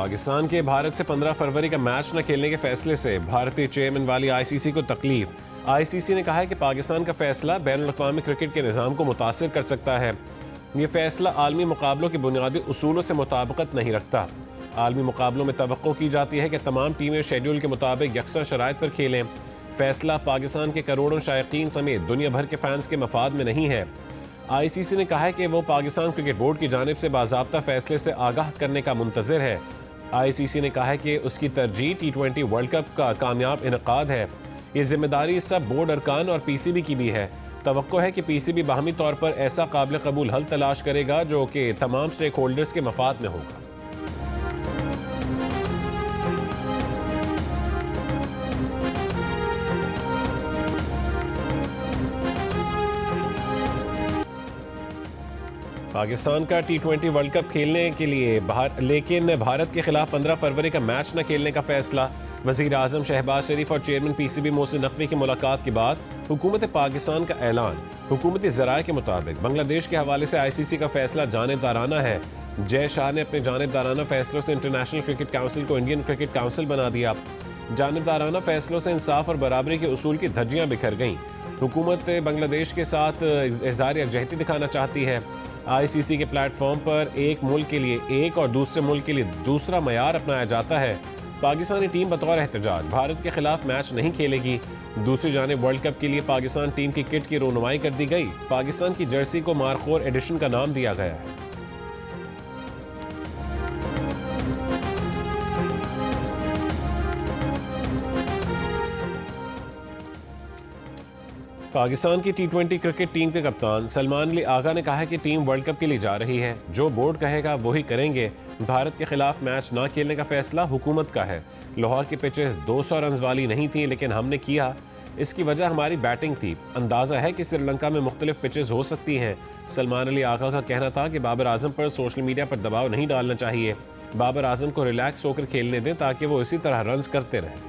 पाकिस्तान के भारत से 15 फरवरी का मैच न खेलने के फैसले से भारतीय चेयरमैन वाली आईसीसी को तकलीफ। आईसीसी ने कहा है कि पाकिस्तान का फैसला बैनुल-अक़वामी क्रिकेट के निज़ाम को मुतासिर कर सकता है। ये फैसला आलमी मुकाबलों के बुनियादी उसूलों से मुताबिकत नहीं रखता। आलमी मुकाबलों में तवक्को की जाती है कि तमाम टीमें शेड्यूल के मुताबिक यकसा शराइत पर खेलें। फैसला पाकिस्तान के करोड़ों शायकीन समेत दुनिया भर के फैंस के मफाद में नहीं है। आईसीसी ने कहा है कि वो पाकिस्तान क्रिकेट बोर्ड की जानिब से बाज़ाब्ता फैसले से आगाह करने का मुंतज़िर है। आईसीसी ने कहा है कि उसकी तरजीह T20 वर्ल्ड कप का कामयाब इनकाद है। ये जिम्मेदारी सब बोर्ड अरकान और पीसीबी की भी है। तवक्को है कि पीसीबी बाहमी तौर पर ऐसा काबिल कबूल हल तलाश करेगा जो कि तमाम स्टेक होल्डर्स के मफाद में होगा। पाकिस्तान का T20 वर्ल्ड कप खेलने के लिए लेकिन भारत के खिलाफ 15 फरवरी का मैच न खेलने का फैसला। वज़ीर आज़म शहबाज शरीफ और चेयरमैन पीसीबी मोहसिन नकवी की मुलाकात के बाद हुकूमत पाकिस्तान का ऐलान। हुकूमती ज़राए के मुताबिक बांग्लादेश के हवाले से आईसीसी का फैसला जानिबदाराना है। जय शाह ने अपने जानिबदाराना फैसलों से इंटरनेशनल क्रिकेट काउंसिल को इंडियन क्रिकेट काउंसिल बना दिया। जानिबदाराना फैसलों से इंसाफ और बराबरी के उसूल की धज्जियाँ बिखर गईं। हुकूमत बांग्लादेश के साथ इज़हार यकजहती दिखाना चाहती है। आईसीसी के प्लेटफॉर्म पर एक मुल्क के लिए एक और दूसरे मुल्क के लिए दूसरा मयार अपनाया जाता है। पाकिस्तानी टीम बतौर एहतजाज भारत के खिलाफ मैच नहीं खेलेगी। दूसरी जानिब वर्ल्ड कप के लिए पाकिस्तान टीम की किट की रोनुमाई कर दी गई। पाकिस्तान की जर्सी को मारखोर एडिशन का नाम दिया गया है। पाकिस्तान की T20 क्रिकेट टीम के कप्तान सलमान अली आगा ने कहा है कि टीम वर्ल्ड कप के लिए जा रही है। जो बोर्ड कहेगा वही करेंगे। भारत के खिलाफ मैच ना खेलने का फैसला हुकूमत का है। लाहौर की पिचेस 200 रन वाली नहीं थी, लेकिन हमने किया। इसकी वजह हमारी बैटिंग थी। अंदाज़ा है कि श्रीलंका में मुख्तलिफ पिचेस हो सकती हैं। सलमान अली आगा का कहना था कि बाबर आजम पर सोशल मीडिया पर दबाव नहीं डालना चाहिए। बाबर आजम को रिलैक्स होकर खेलने दें ताकि वो इसी तरह रन्स करते रहें।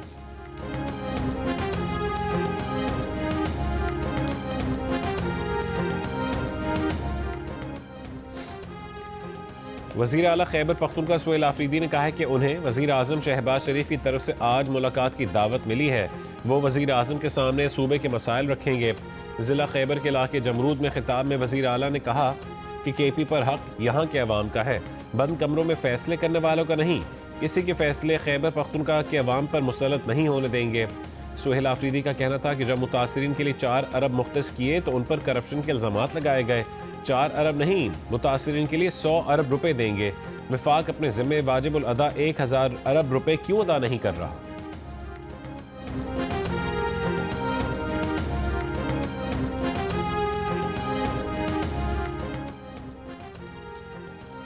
वज़ीर आला खैबर पख्तूनख्वा सुहेल आफरीदी ने कहा है कि उन्हें वज़ीर आज़म शहबाज शरीफ की तरफ से आज मुलाकात की दावत मिली है। वो वज़ीर आज़म के सामने सूबे के मसाइल रखेंगे। ज़िला खैबर के इलाके जमरूद में खिताब में वज़ीर आला ने कहा कि केपी पर हक यहाँ के अवाम का है, बंद कमरों में फैसले करने वालों का नहीं। किसी के फैसले खैबर पख्तूनख्वा के अवाम पर मुसलत नहीं होने देंगे। सुहेल आफरीदी का कहना था कि जब मुतासरीन के लिए 4 अरब मुख्तस किए तो उन पर करप्शन के इल्ज़ामात लगाए गए। 4 अरब नहीं, मुतासरीन के लिए 100 अरब रुपए देंगे। वफाक अपने ज़िम्मे वाजिबुल अदा 1000 अरब रुपए क्यों अदा नहीं कर रहा?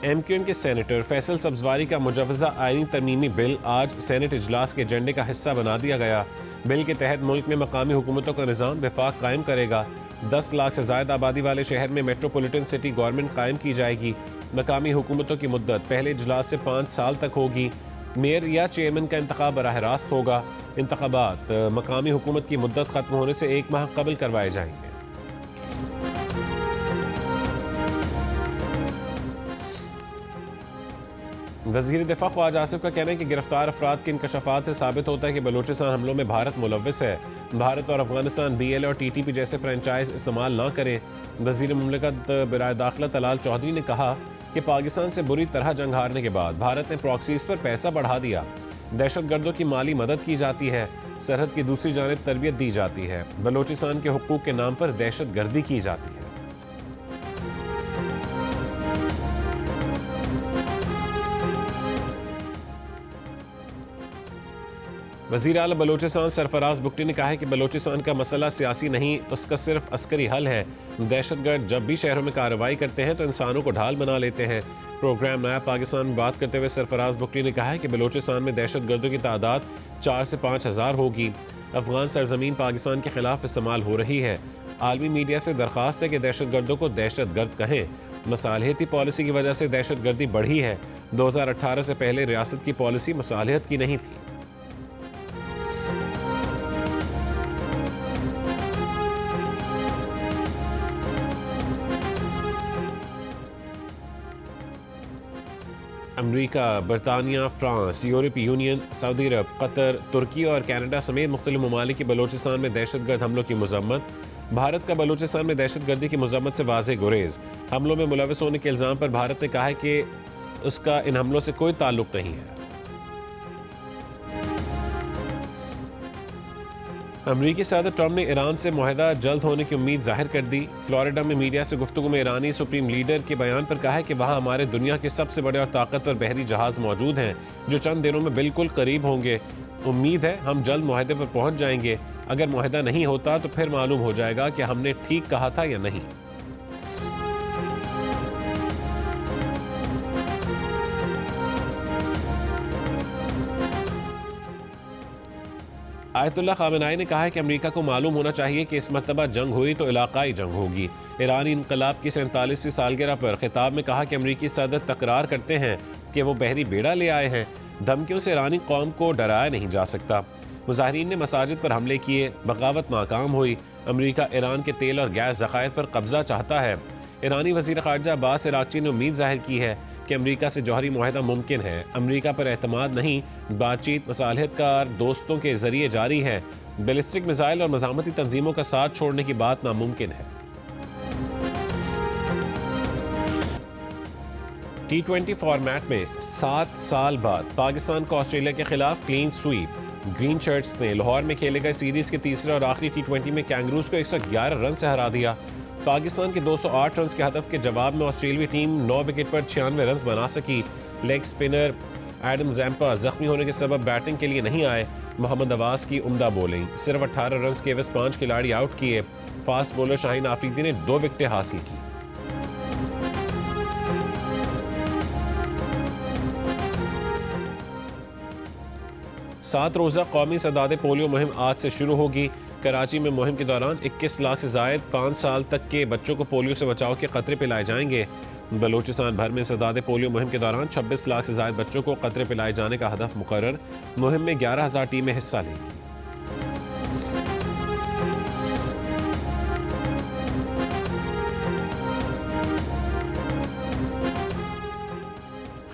MQM के सेनेटर फैसल सब्जवारी का मुजवजा आईनी तरमीमी बिल आज सेनेट इजलास के एजेंडे का हिस्सा बना दिया गया। बिल के तहत मुल्क में मकामी हुकूमतों का निज़ाम वफाक कायम करेगा। 10 लाख से ज़ायद आबादी वाले शहर में मेट्रोपॉलिटन सिटी गवर्नमेंट कायम की जाएगी। मकामी हुकूमतों की मुद्दत पहले इजलास से 5 साल तक होगी। मेयर या चेयरमैन का इंतखाब बराह रास्त होगा। इंतखाबात मकामी हुकूमत की मुद्दत ख़त्म होने से 1 माह कबल करवाए जाएंगे। वज़ीर दिफा ख्वाजा आसिफ का कहना है कि गिरफ्तार अफराद के इंकशाफात से साबित होता है कि बलूचिस्तान हमलों में भारत मुलव्विस है। भारत और अफगानिस्तान BLA और TTP जैसे फ्रेंचाइज इस्तेमाल ना करें। वज़ीर मुमलिकत बराए दाखिला तलाल चौधरी ने कहा कि पाकिस्तान से बुरी तरह जंग हारने के बाद भारत ने प्रॉक्सीज पर पैसा बढ़ा दिया। दहशतगर्दों की माली मदद की जाती है। सरहद की दूसरी जानिब तरबियत दी जाती है। बलूचिस्तान के हुकूक के नाम पर दहशत गर्दी की जाती है। वज़ीर आला बलूचिस्तान सरफराज बुगटी ने कहा है कि बलूचिस्तान का मसला सियासी नहीं, उसका सिर्फ अस्करी हल है। दहशतगर्द जब भी शहरों में कार्रवाई करते हैं तो इंसानों को ढाल बना लेते हैं। प्रोग्राम नया पाकिस्तान में बात करते हुए सरफराज बुगटी ने कहा है कि बलूचिस्तान में दहशतगर्दों की तादाद 4 से 5 हज़ार होगी। अफगान सरजमीन पाकिस्तान के खिलाफ इस्तेमाल हो रही है। आलमी मीडिया से दरख्वास्त है कि दहशतगर्दों को दहशतगर्द कहें। मसालियती पॉलिसी की वजह से दहशतगर्दी बढ़ी है। 2018 से पहले रियासत की पॉलिसी मसालियत की नहीं थी। अमरीका, बरतानिया, फ्रांस, यूरोपीय यूनियन, सऊदी अरब, कतर, तुर्की और कनाडा समेत मुख्तलिफ ममालिक की बलूचिस्तान में दहशतगर्द हमलों की मजम्मत। भारत का बलूचिस्तान में दहशतगर्दी की मजम्मत से वाज़ेह गुरेज। हमलों में मुलविस होने के इल्ज़ाम पर भारत ने कहा है कि उसका इन हमलों से कोई ताल्लुक नहीं है। अमरीकी सदर ट्रंप ने ईरान से मुआहदा जल्द होने की उम्मीद जाहिर कर दी। फ्लोरिडा में मीडिया से गुफ्तगू में ईरानी सुप्रीम लीडर के बयान पर कहा है कि वहाँ हमारे दुनिया के सबसे बड़े और ताकतवर बहरी जहाज़ मौजूद हैं जो चंद दिनों में बिल्कुल करीब होंगे। उम्मीद है हम जल्द मुआहदे पर पहुँच जाएंगे। अगर मुआहदा नहीं होता तो फिर मालूम हो जाएगा कि हमने ठीक कहा था या नहीं। आयतुल्लाह खामेनी ने कहा है कि अमेरिका को मालूम होना चाहिए कि इस मरतबा जंग हुई तो इलाकाई जंग होगी। ईरानी इनकलाब की 47वीं सालगिरह पर खिताब में कहा कि अमेरिकी सदर तकरार करते हैं कि वो बहरी बेड़ा ले आए हैं। धमकियों से ईरानी कौम को डराया नहीं जा सकता। मुजाहिरीन ने मसाजिद पर हमले किए, बगावत नाकाम हुई। अमेरिका ईरान के तेल और गैस ज़खायर पर कब्जा चाहता है। ईरानी वज़ीर ख़ारजा अब्बास अराग़ची ने उम्मीद जाहिर की है कि अमेरिका से जौहरी मुआहदा मुमकिन है। अमेरिका पर एतमाद नहीं, बातचीत मसालहतकार दोस्तों के जरिए जारी है। बैलिस्टिक मिसाइल और मज़ामती तंजीमों का साथ छोड़ने की बात नामुमकिन है। T20 फॉर्मेट में 7 साल बाद पाकिस्तान को ऑस्ट्रेलिया के खिलाफ क्लीन स्वीप। ग्रीन शर्ट्स ने लाहौर में खेले गए सीरीज के तीसरे और आखिरी T20 में कैंगरूज को 111 रन से हरा दिया। पाकिस्तान के 208 रन के हदफ के जवाब में ऑस्ट्रेलियाई टीम 9 विकेट पर 96 रन बना सकी। लेग स्पिनर एडम जैम्पा जख्मी होने के सबब बैटिंग के लिए नहीं आए। मोहम्मद नवाज की उम्दा बॉलिंग, सिर्फ 18 रन के एवज 5 खिलाड़ी आउट किए। फास्ट बॉलर शाहीन आफरीदी ने 2 विकेटें हासिल की। सात रोज़ा कौमी सदाद पोलियो मुहिम आज से शुरू होगी। कराची में मुहिम के दौरान 21 लाख से ज़ायद 5 साल तक के बच्चों को पोलियो से बचाव के खतरे पिलाए जाएंगे। बलूचिस्तान भर में सदाद पोलियो मुहिम के दौरान 26 लाख से ज़ायद बच्चों को खतरे पिलाए जाने का हदफ मुकर्रर। मुहिम में 11,000 टीमें हिस्सा लेंगी।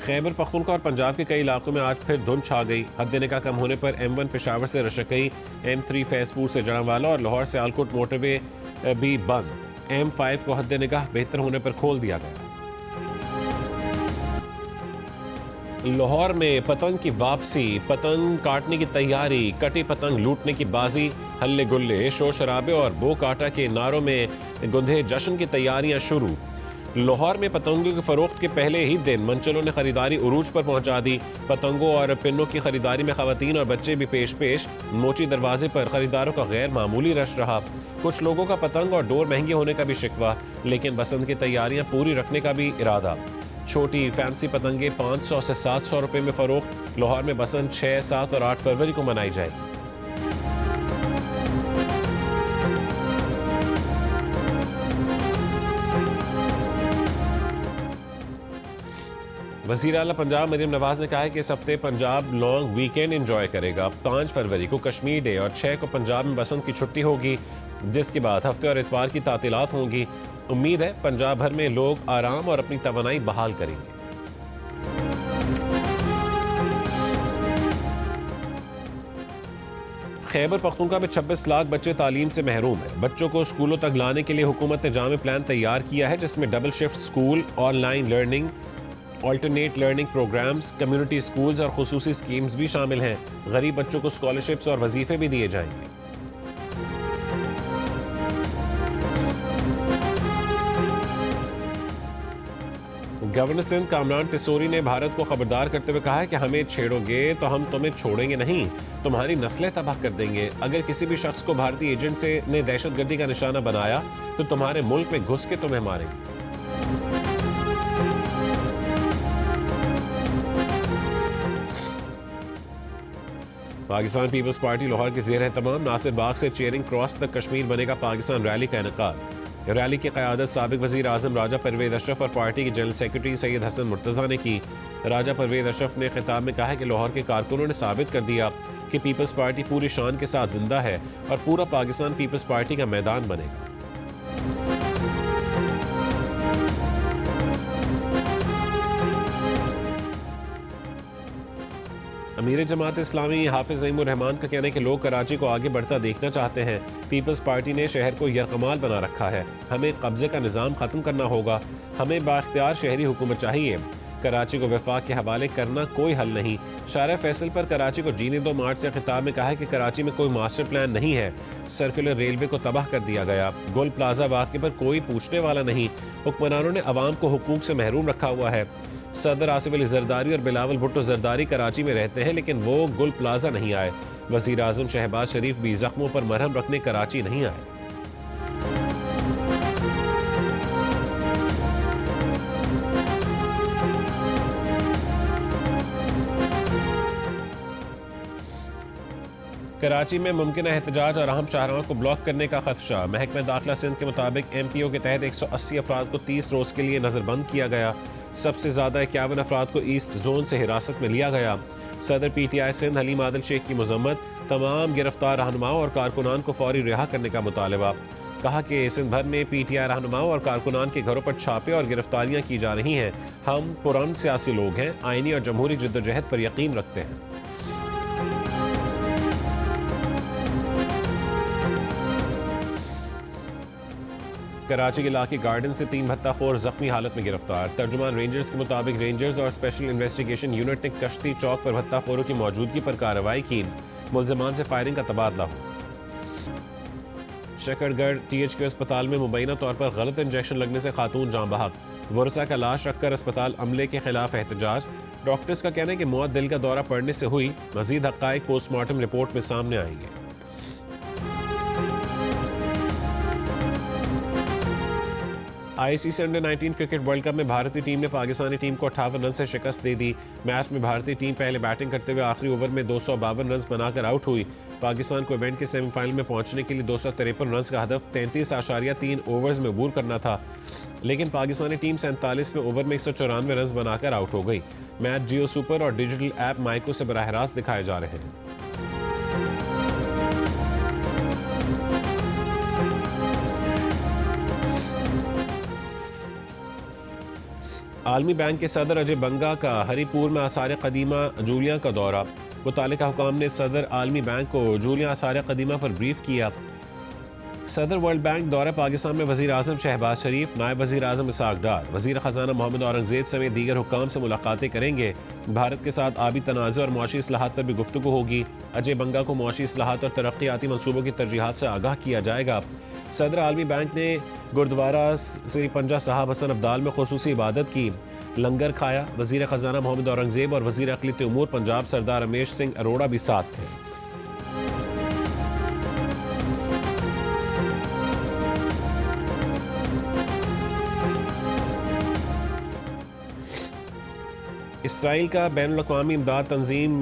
खैबर पख्तूनख्वा और पंजाब के कई इलाकों में आज फिर धुंध छा गई। हद निगाह कम होने पर M1 पेशावर से रशकई, M3 फैजपुर से जड़ावाला और लाहौर से आलकोट मोटरवे भी बंद। M5 को हद निगाह बेहतर होने पर खोल दिया गया। लाहौर में पतंग की वापसी, पतंग काटने की तैयारी, कटी पतंग लूटने की बाजी, हल्ले गुल्ले, शोर शराबे और बो काटा के नारों में गुंधे जश्न की तैयारियां शुरू। लाहौर में पतंगों के फरोख्त के पहले ही दिन मंचलों ने खरीदारी उरूज पर पहुंचा दी। पतंगों और पिन्नों की खरीदारी में खवातीन और बच्चे भी पेश। मोची दरवाजे पर खरीदारों का गैर मामूली रश रहा। कुछ लोगों का पतंग और डोर महंगे होने का भी शिकवा, लेकिन बसंत की तैयारियां पूरी रखने का भी इरादा। छोटी फैंसी पतंगे 500 से 700 रुपए में फरोख्त। लाहौर में बसंत 6, 7 और 8 फरवरी को मनाई जाएगी। वज़ीर आला पंजाब मरियम नवाज ने कहा है कि इस हफ्ते पंजाब लॉन्ग वीकेंड एंजॉय करेगा। 5 फरवरी को कश्मीर डे और 6 को पंजाब में बसंत की छुट्टी होगी, जिसके बाद हफ्ते और इतवार की तातीलात होंगी। उम्मीद है पंजाब भर में लोग आराम और अपनी तवानाई बहाल करेंगे। खैबर पख्तूनख्वा में 26 लाख बच्चे तालीम से महरूम हैं। बच्चों को स्कूलों तक लाने के लिए हुकूमत ने जामे प्लान तैयार किया है, जिसमें double shift school, online learning, alternate learning programs, community schools और खुसूसी स्कीम्स भी शामिल हैं। गरीब बच्चों को स्कॉलरशिप्स और वजीफे भी दिए जाएंगे। गवर्नर सिंध कामरान टिसोरी ने भारत को खबरदार करते हुए कहा है कि हमें छेड़ोगे तो हम तुम्हें छोड़ेंगे नहीं, तुम्हारी नस्लें तबाह कर देंगे। अगर किसी भी शख्स को भारतीय एजेंट ने दहशतगर्दी का निशाना बनाया तो तुम्हारे मुल्क में घुस के तुम्हें मारेंगे। पाकिस्तान पीपल्स पार्टी लाहौर के ज़ेर एहतमाम नासिर बाग से चेयरिंग क्रॉस तक कश्मीर बनेगा पाकिस्तान रैली का इनेकाद। रैली की क़यादत साबिक़ वज़ीर आज़म राजा परवेज़ अशरफ और पार्टी के जनरल सेक्रेटरी सैयद हसन मुर्तज़ा ने की। राजा परवेज़ अशरफ ने खिताब में कहा है कि लाहौर के कारकुनों ने साबित कर दिया कि पीपल्स पार्टी पूरी शान के साथ जिंदा है और पूरा पाकिस्तान पीपल्स पार्टी का मैदान बनेगा। अमीर जमात इस्लामी हाफिज ज़हीमुर रहमान का कहना है कि लोग कराची को आगे बढ़ता देखना चाहते हैं। पीपल्स पार्टी ने शहर को यरकमाल बना रखा है। हमें कब्जे का निज़ाम ख़त्म करना होगा। हमें बाख्तियार शहरी हुकूमत चाहिए। कराची को वफाक के हवाले करना कोई हल नहीं। शारा फैसल पर कराची को जीने दो मार्च से खिताब में कहा है कि कराची में कोई मास्टर प्लान नहीं है। सर्कुलर रेलवे को तबाह कर दिया गया। गुल प्लाजा वाक़े पर कोई पूछने वाला नहीं। हुक्मरानों ने अवाम को हुकूक से महरूम रखा हुआ है। सदर आसिफ अली जरदारी और बिलावल भुट्टो जरदारी कराची में रहते हैं, लेकिन वो गुल प्लाजा नहीं आए। वज़ीर आज़म शहबाज शरीफ भी जख्मों पर मरहम रखने कराची नहीं आए। कराची में मुमकिन एहतजाज और अहम शाहराहों को ब्लॉक करने का खदशा। महकमा दाखिला सिंध के मुताबिक MPO के तहत 180 अफराद को 30 रोज़ के लिए नज़रबंद किया गया। सबसे ज़्यादा 51 अफराद को ईस्ट जोन से हिरासत में लिया गया। सदर PTI सिंध हलीम आदिल शेख की मजम्मत। तमाम गिरफ्तार रहनुमाओं और कारकुनान को फौरी रिहा करने का मुतालबा। कहा कि सिंध भर में PTI रहनुमाओं और कारकुनान के घरों पर छापे और गिरफ्तारियाँ की जा रही हैं। हम पुरान सियासी लोग हैं, आइनी और जमहूरी जद्दोजहद पर यकीन रखते हैं। कराची के इलाके गार्डन से 3 भत्ताखोर जख्मी हालत में गिरफ्तार। तर्जुमान रेंजर्स के मुताबिक रेंजर्स और स्पेशल इन्वेस्टिगेशन यूनिट ने कश्ती चौक पर भत्ताखोरों की मौजूदगी पर कार्रवाई की। मुल्ज़िमान से फायरिंग का तबादला हुआ। शकरगढ़ THQ अस्पताल में मुबैना तौर पर गलत इंजेक्शन लगने से खातून जाँ बहक। वर्षा का लाश रखकर अस्पताल अमले के खिलाफ एहतजाज। डॉक्टर्स का कहना है कि मौत दिल का दौरा पड़ने से हुई। मजीद हक़ाइक़ पोस्टमार्टम रिपोर्ट में सामने आएंगे। ICC under 19 cricket world cup में भारतीय टीम ने पाकिस्तानी टीम को 58 रन से शिकस्त दे दी। मैच में भारतीय टीम पहले बैटिंग करते हुए आखिरी ओवर में 252 रन बनाकर आउट हुई। पाकिस्तान को इवेंट के सेमीफाइनल में पहुंचने के लिए 253 रन का हदफ 33.3 ओवर्स में अबूर करना था, लेकिन पाकिस्तानी टीम 47वें ओवर में 194 रन बनाकर आउट हो गई। मैच जियो सुपर और डिजिटल ऐप माइको से बराह रास्त दिखाए जा रहे हैं। आलमी बैंक के सदर अजय बंगा का हरीपुर में आसार कदीमा जूलिया का दौरा। मुतालिका हुकाम ने सदर आलमी बैंक को जूलिया आसार कदीमा पर ब्रीफ किया। सदर वर्ल्ड बैंक दौरा पाकिस्तान में वज़ीर आज़म शहबाज शरीफ, नायब वज़ीर आज़म इसाक डार, वज़ीर ख़जाना मोहम्मद औरंगज़ेब समेत दीगर हुकाम से मुलाकातें करेंगे। भारत के साथ आबी तनाज़ुर और मुआशी इस्लाहात पर भी गुफ्तगू होगी। अजय बंगा को मुआशी इस्लाहात और तरक्याती मनसूबों की तरजीहात से आगाह किया जाएगा। सदर आलमी बैंक ने गुरुद्वारा श्री पंजा साहब हसन अब्दाल में खुसूसी इबादत की, लंगर खाया। वज़ीर ख़जाना मोहम्मद औरंगज़ेब और वज़ीर अक़लियत उमूर पंजाब सरदार रमेश सिंह अरोड़ा भी साथ थे। इसराइल का बैनुल-अक़वामी इमदाद तंजीम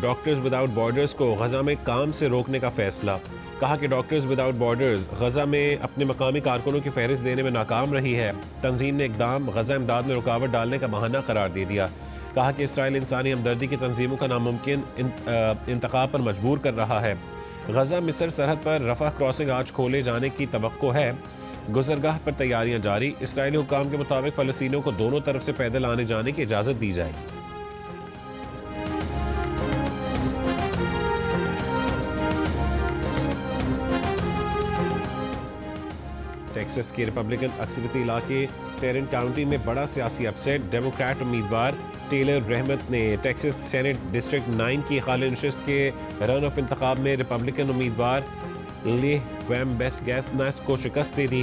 डॉक्टर्स विदाउट बॉर्डर्स को गज़ा में काम से रोकने का फैसला। कहा कि डॉक्टर्स विदाउट बॉर्डर्स गज़ा में अपने मकामी कारकुनों की फहरिस्त देने में नाकाम रही है। तंजीम ने इक़दाम गज़ा इमदाद में रुकावट डालने का बहाना करार दे दिया। कहा कि इसराइल इंसानी हमदर्दी की तंजीमों का नामुमकिन इंतखाब पर मजबूर कर रहा है। गज़ा मिस्र सरहद पर रफ़ा क्रॉसिंग आज खोले जाने की तवक्को है। गुजरगाह पर तैयारियां जारी। इसराइली हुकाम के मुताबिक फ़लस्तीनियों को दोनों तरफ से पैदल आने जाने की इजाज़त दी जाएगी। टेक्सास के रिपब्लिकन अक्सरियती इलाके टेरन काउंटी में बड़ा सियासी अपसेट। डेमोक्रेट उम्मीदवार टेलर रहमत ने टेक्सास सेनेट डिस्ट्रिक्ट 9 की खाली नशिस्त के रन ऑफ इंतखाब में रिपब्लिकन उम्मीदवार लेह वेम्बेसगैसनस को शिकस्त दे दी।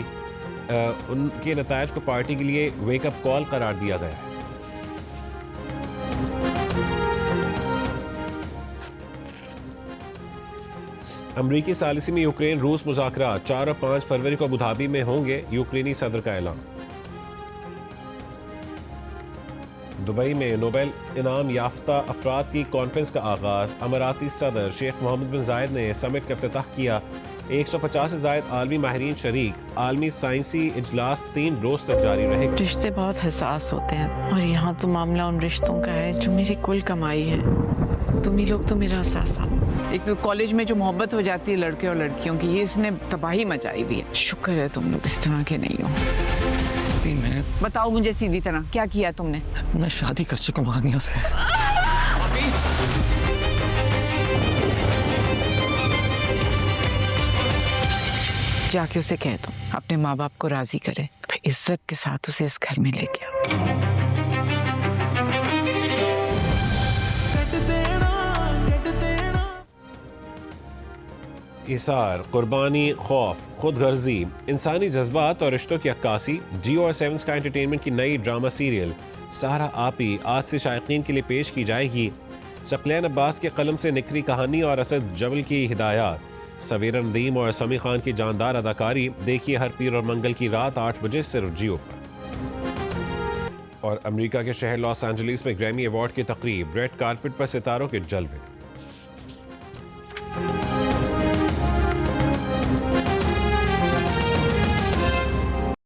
उनके नतायज को पार्टी के लिए वेकअप कॉल करार दिया गया है। अमरीकी सालिसी में यूक्रेन रूस मुज़ाकरात 4 और 5 फरवरी को अबू धाबी में होंगे। यूक्रेनी सदर का ऐलान। दुबई में नोबेल इनाम याफ्ता अफराद की कॉन्फ्रेंस का आगाज। अमाराती सदर शेख मोहम्मद बिन जायद ने समिट का इफ्तिताह किया। 150 से ज़ायद आलमी माहिरीन शरीक। आलमी साइंसी इजलास 3 रोज तक जारी रहेगा। रिश्ते बहुत हसास होते हैं और यहाँ तो मामला उन रिश्तों का है जो मेरी कुल कमाई है। तुम ही लोग तो मेरा असासा। एक तो कॉलेज में जो मोहब्बत हो जाती है लड़के और लड़कियों की, ये इसने तबाही मचाई दी है। शुक्र है तुम लोग इस तरह के नहीं हो। मैं बताओ मुझे सीधी तरह क्या किया तुमने? मैं शादी कर चुका हूँ आनिया से। जाके उसे कह दो अपने माँ बाप को राजी करे, इज्जत के साथ उसे इस घर में लेके आओ। इसार, कुर्बानी, खौफ, खुद गर्जी, इंसानी जज्बात और रिश्तों की अक्कासी। जियो और 7 स्टार एंटरटेनमेंट की नई ड्रामा सीरियल सारा आपी आज से शायकीन के लिए पेश की जाएगी। सकलैन अब्बास के कलम से निखरी कहानी और असद जबल की हिदायत, सवेरा नदीम और समी खान की जानदार अदाकारी। देखिए हर पीर और मंगल की रात 8 बजे सिर्फ जियो पर। और अमेरिका के शहर लॉस एंजलिस में ग्रैमी अवार्ड की तकरीब, रेड कारपेट पर सितारों के जलवे।